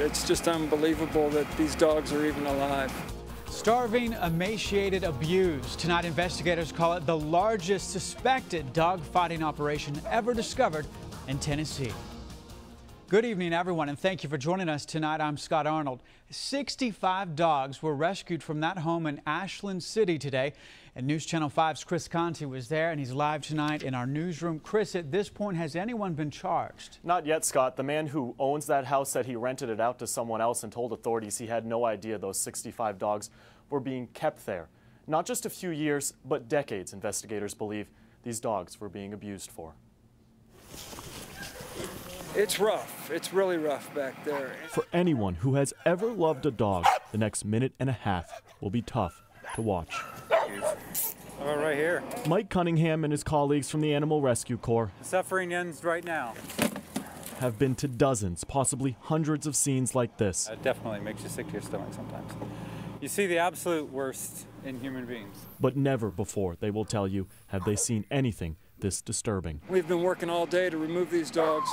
It's just unbelievable that these dogs are even alive. Starving, emaciated, abused. Tonight, investigators call it the largest suspected dog fighting operation ever discovered in Tennessee. Good evening, everyone, and thank you for joining us tonight. I'm Scott Arnold. 65 dogs were rescued from that home in Ashland City today. And News Channel 5's Chris Conti was there, and he's live tonight in our newsroom. Chris, at this point, has anyone been charged? Not yet, Scott. The man who owns that house said he rented it out to someone else and told authorities he had no idea those 65 dogs were being kept there. Not just a few years, but decades, investigators believe these dogs were being abused for. It's rough. It's really rough back there. For anyone who has ever loved a dog, the next minute and a half will be tough to watch. Oh, right here. Mike Cunningham and his colleagues from the Animal Rescue Corps The suffering ends right now. have been to dozens, possibly hundreds of scenes like this. It definitely makes you sick to your stomach sometimes. You see the absolute worst in human beings. But never before, they will tell you, have they seen anything this disturbing. We've been working all day to remove these dogs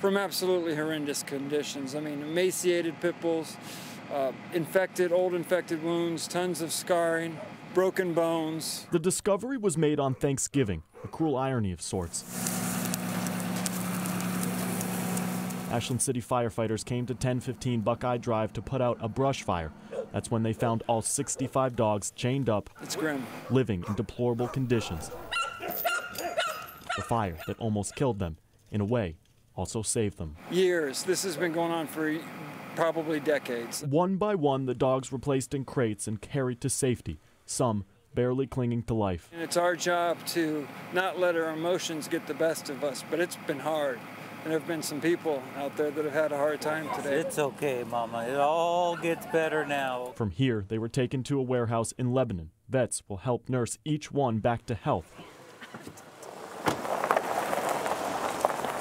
from absolutely horrendous conditions. I mean, emaciated pit bulls, old infected wounds, tons of scarring, broken bones. The discovery was made on Thanksgiving, a cruel irony of sorts. Ashland City firefighters came to 1015 Buckeye Drive to put out a brush fire. That's when they found all 65 dogs chained up, It's grim. living in deplorable conditions. The fire that almost killed them, in a way, also saved them. Years. This has been going on for probably decades. One by one, the dogs were placed in crates and carried to safety, some barely clinging to life. And it's our job to not let our emotions get the best of us, but it's been hard. And there have been some people out there that have had a hard time today. It's okay, Mama. It all gets better now. From here, they were taken to a warehouse in Lebanon. Vets will help nurse each one back to health.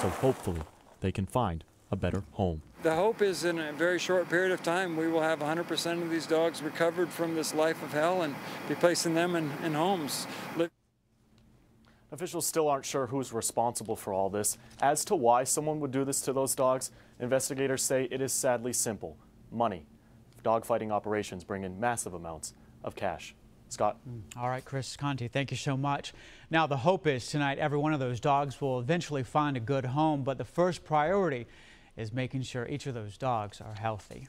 So hopefully, they can find a better home. The hope is in a very short period of time, we will have 100% of these dogs recovered from this life of hell and be placing them in homes. Officials still aren't sure who's responsible for all this. As to why someone would do this to those dogs, investigators say it is sadly simple: money. Dogfighting operations bring in massive amounts of cash. Scott? All right, Chris Conti, thank you so much. Now, the hope is tonight every one of those dogs will eventually find a good home, but the first priority is making sure each of those dogs are healthy.